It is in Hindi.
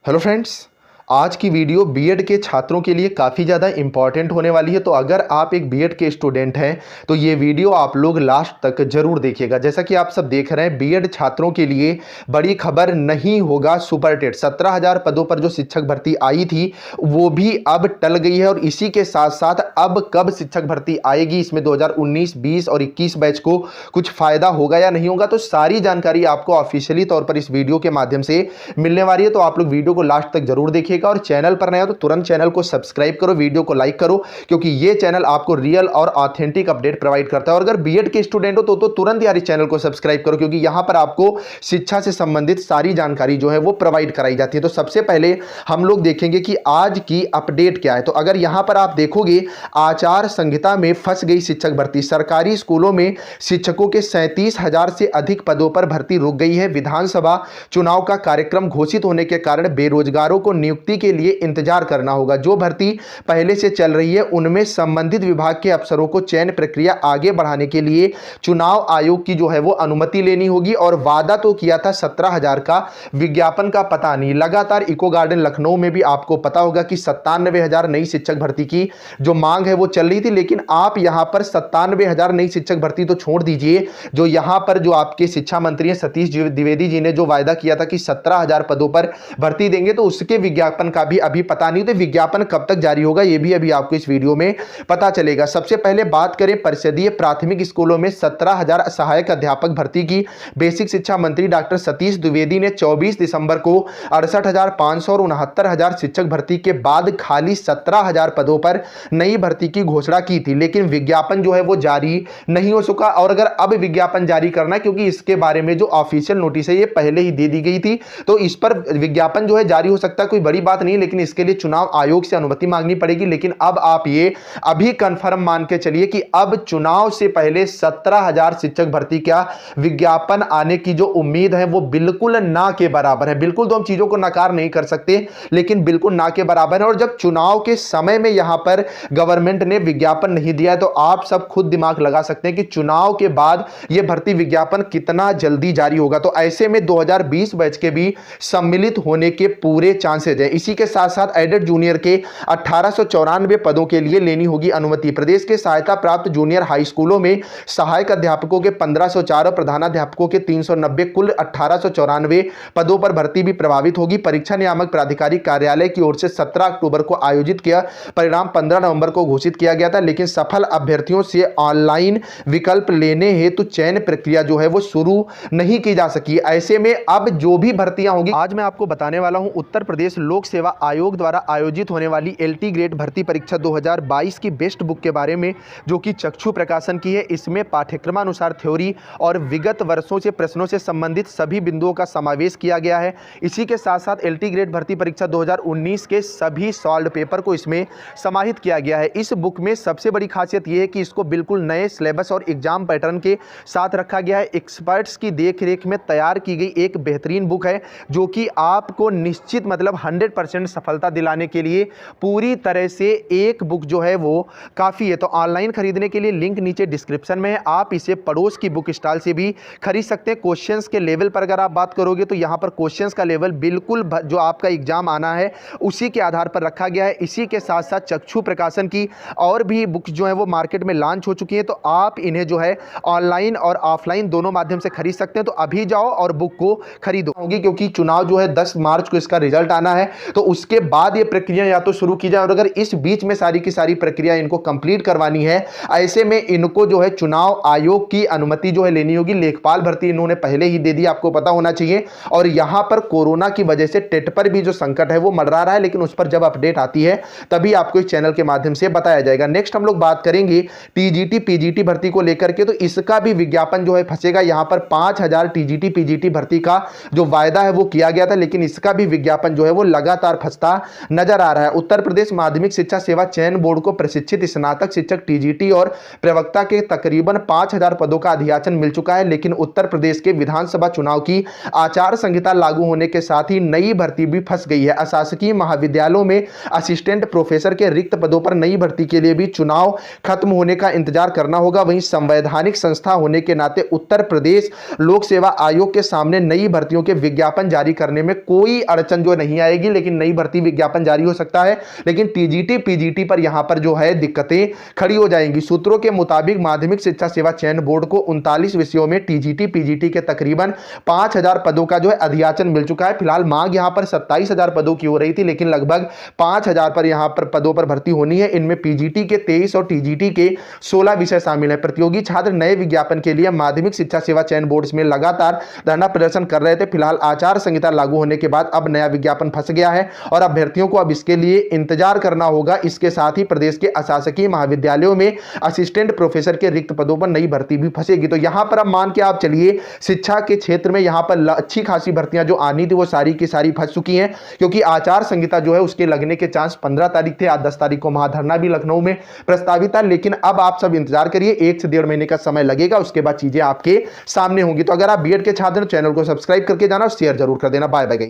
हेलो फ्रेंड्स, आज की वीडियो बीएड के छात्रों के लिए काफ़ी ज़्यादा इंपॉर्टेंट होने वाली है। तो अगर आप एक बीएड के स्टूडेंट हैं तो ये वीडियो आप लोग लास्ट तक जरूर देखिएगा। जैसा कि आप सब देख रहे हैं, बीएड छात्रों के लिए बड़ी खबर नहीं होगा सुपर टेट। 17,000 पदों पर जो शिक्षक भर्ती आई थी वो भी अब टल गई है। और इसी के साथ साथ अब कब शिक्षक भर्ती आएगी, इसमें 2019, 20 और 21 बैच को कुछ फायदा होगा या नहीं होगा, तो सारी जानकारी आपको ऑफिशियली तौर पर इस वीडियो के माध्यम से मिलने वाली है। तो आप लोग वीडियो को लास्ट तक जरूर देखिएगा और चैनल पर नया हो तो तुरंत चैनल को सब्सक्राइब करो, वीडियो को लाइक करो, क्योंकि ये चैनल आपको रियल और ऑथेंटिक अपडेट प्रोवाइड करता है। और अगर बीएड के स्टूडेंट हो तो तुरंत यार इस चैनल को सब्सक्राइब करो, क्योंकि यहां पर आपको शिक्षा से संबंधित सारी जानकारी जो है वो प्रोवाइड कराई जाती है। तो सबसे पहले हम लोग देखेंगे कि आज की अपडेट क्या है। तो अगर यहां पर आप देखोगे, आचार संहिता में फंस गई शिक्षक भर्ती। सरकारी स्कूलों में शिक्षकों के 37,000 से अधिक पदों पर भर्ती रुक गई है। विधानसभा चुनाव का कार्यक्रम घोषित होने के कारण बेरोजगारों को नियुक्ति के लिए इंतजार करना होगा। जो भर्ती पहले से चल रही है उनमें संबंधित विभाग के अफसरों को चयन प्रक्रिया आगे बढ़ाने के लिए चुनाव आयोग की जो है वो अनुमति लेनी होगी। और वादा तो किया था 17,000 का, विज्ञापन का पता नहीं। लगातार इको गार्डन लखनऊ में भी आपको पता होगा कि 97,000 नई शिक्षक भर्ती की जो मांग है वो चल रही थी। लेकिन आप यहां पर 97,000 नई शिक्षक भर्ती तो छोड़ दीजिए, जो यहां पर जो आपके शिक्षा मंत्री हैं सतीश द्विवेदी जी ने जो वायदा किया था कि 17,000 पदों पर भर्ती देंगे, तो उसके विज्ञापन का भी अभी पता नहीं। तो विज्ञापन कब तक जारी होगा ये भी अभी आपको इस वीडियो में पता चलेगा। सबसे पहले बात करें परिषदीय प्राथमिक स्कूलों में 17,000 सहायक अध्यापक भर्ती की। बेसिक शिक्षा मंत्री डॉक्टर सतीश द्विवेदी ने 24 दिसंबर को 68,500 और 69,000 शिक्षक भर्ती के बाद खाली 17,000 पदों पर नई भर्ती की घोषणा की थी। लेकिन विज्ञापन जो है वो जारी नहीं हो सका। और अगर अब विज्ञापन जारी करना है, क्योंकि इसके बारे में जो ऑफिशियल नोटिस है ये पहले ही दे दी गई थी, तो इस पर विज्ञापन जो है जारी हो सकता है, कोई बड़ी बात नहीं। लेकिन इसके लिए चुनाव आयोग से अनुमति मांगनी पड़ेगी। लेकिन अब आप ये अभी कंफर्म मान के चलिए कि अब चुनाव से पहले 17,000 शिक्षक भर्ती का विज्ञापन आने की जो उम्मीद है वो बिल्कुल ना के बराबर है। बिल्कुल तो हम चीजों को नकार नहीं कर सकते, लेकिन बिल्कुल ना के बराबर है। और जब चुनाव के समय में यहां पर गवर्नमेंट ने विज्ञापन नहीं दिया है, तो आप सब खुद दिमाग लगा सकते हैं कि चुनाव के बाद यह भर्ती विज्ञापन कितना जल्दी जारी होगा। तो ऐसे में 2020 बैच के भी सम्मिलित होने के पूरे चांसेज है। इसी के साथ साथ एडेड जूनियर के 1894 पदों के लिए लेनी होगी अनुमति। प्रदेश के सहायता प्राप्त जूनियर हाई स्कूलों में सहायक अध्यापकों के 1504 और प्रधानाध्यापकों के 390, कुल 1894 पदों पर भर्ती भी प्रभावित होगी। परीक्षा नियामक प्राधिकारी कार्यालय की ओर से 17 अक्टूबर को आयोजित किया परिणाम 15 नवंबर को घोषित किया गया था। लेकिन सफल अभ्यर्थियों से ऑनलाइन विकल्प लेने हेतु चयन प्रक्रिया जो है वो शुरू नहीं की जा सकी। ऐसे में अब जो भी भर्तियां होंगी, आज मैं आपको बताने वाला हूं उत्तर प्रदेश लोक सेवा आयोग द्वारा आयोजित होने वाली एलटी ग्रेड भर्ती परीक्षा 2022 की बेस्ट बुक के बारे में, जो कि चक्षु प्रकाशन की है। इसमें पाठ्यक्रमानुसार थ्योरी और विगत वर्षों से प्रश्नों से संबंधित सभी बिंदुओं का समावेश किया गया है। इसी के साथ साथ एलटी ग्रेड भर्ती परीक्षा 2019 के सभी सॉल्व पेपर को इसमें समाहित किया गया है। इस बुक में सबसे बड़ी खासियत यह है कि इसको बिल्कुल नए सिलेबस और एग्जाम पैटर्न के साथ रखा गया है। एक्सपर्ट्स की देखरेख में तैयार की गई एक बेहतरीन बुक है, जो कि आपको निश्चित मतलब 100% सफलता दिलाने के लिए पूरी तरह से एक बुक जो है वो काफ़ी है। तो ऑनलाइन खरीदने के लिए लिंक नीचे डिस्क्रिप्शन में है। आप इसे पड़ोस की बुक स्टॉल से भी खरीद सकते हैं। क्वेश्चंस के लेवल पर अगर आप बात करोगे तो यहाँ पर क्वेश्चंस का लेवल बिल्कुल जो आपका एग्जाम आना है उसी के आधार पर रखा गया है। इसी के साथ साथ चक्षु प्रकाशन की और भी बुक्स जो है वो मार्केट में लॉन्च हो चुकी हैं, तो आप इन्हें जो है ऑनलाइन और ऑफलाइन दोनों माध्यम से खरीद सकते हैं। तो अभी जाओ और बुक को खरीदो होगी, क्योंकि चुनाव जो है 10 मार्च को इसका रिजल्ट आना है। तो उसके बाद ये प्रक्रिया या तो शुरू की जाए, और अगर इस बीच में सारी की सारी प्रक्रिया इनको कंप्लीट करवानी है, ऐसे में इनको जो है चुनाव आयोग की अनुमति जो है लेनी होगी। लेखपाल भर्ती इन्होंने पहले ही दे दी, आपको पता होना चाहिए। और यहां पर कोरोना की वजह से टेट पर भी जो संकट है वो मंडरा रहा है, लेकिन उस पर जब अपडेट आती है तभी आपको इस चैनल के माध्यम से बताया जाएगा। नेक्स्ट हम लोग बात करेंगे टीजीटी पीजीटी भर्ती को लेकर के। तो इसका भी विज्ञापन जो है फंसेगा। यहां पर 5,000 टीजीटी पीजीटी भर्ती का जो वायदा है वो किया गया था, लेकिन इसका भी विज्ञापन जो है वो लगातार फंसता नजर आ रहा है। उत्तर प्रदेश माध्यमिक शिक्षा सेवा चयन बोर्ड को प्रशिक्षित स्नातक शिक्षक टीजीटी और प्रवक्ता के तकरीबन 5,000 पदों का अधियाचन मिल चुका है। लेकिन उत्तर प्रदेश के विधानसभा चुनाव की आचार संहिता लागू होने के साथ ही नई भर्ती भी फंस गई है। अशासकीय महाविद्यालयों में असिस्टेंट प्रोफेसर के रिक्त पदों पर नई भर्ती के लिए भी चुनाव खत्म होने का इंतजार करना होगा। वहीं संवैधानिक संस्था होने के नाते उत्तर प्रदेश लोक सेवा आयोग के सामने नई भर्तियों के विज्ञापन जारी करने में कोई अड़चन जो नहीं आएगी। लेकिन नई भर्ती विज्ञापन जारी हो सकता है, लेकिन टीजीटी पीजीटी पर यहां पर जो है दिक्कतें खड़ी हो जाएंगी। सूत्रों के मुताबिक माध्यमिक शिक्षा सेवा चयन बोर्ड को 39 विषयों में टीजीटी पीजीटी के तकरीबन 5000 पदों का जो है अधियाचन मिल चुका है। फिलहाल मांग यहां पर 27000 पदों की हो रही थी, लेकिन लगभग 5000 पर यहां पर पदों पर भर्ती होनी है। इनमें पीजीटी के 23 और टीजीटी के 16 विषय शामिल है। प्रतियोगी छात्र नए विज्ञापन के लिए माध्यमिक शिक्षा सेवा चयन बोर्ड में लगातार धरना प्रदर्शन कर रहे थे। फिलहाल आचार संहिता लागू होने के बाद अब नया विज्ञापन फंस गया है और अभ्यर्थियों को अब इसके लिए इंतजार करना होगा। इसके साथ ही प्रदेश के अशासकीय महाविद्यालयों में असिस्टेंट प्रोफेसर के रिक्त पदों पर नई भर्ती भी फंसेगी। तो यहां पर अब मान के आप चलिए शिक्षा के क्षेत्र में यहां पर अच्छी खासी भर्तियां जो आनी थी वो सारी की सारी फंस चुकी हैं, क्योंकि आचार संहिता जो है उसके लगने के चांस 15 तारीख थे। आज 10 तारीख को महाधरना भी लखनऊ में प्रस्तावित है, लेकिन अब आप सब इंतजार करिए, 1 से 1.5 महीने का समय लगेगा, उसके बाद चीजें आपके सामने होंगी। तो अगर आप बीएड के छात्र चैनल को सब्सक्राइब करके जाना और शेयर जरूर कर देना। Bye bye.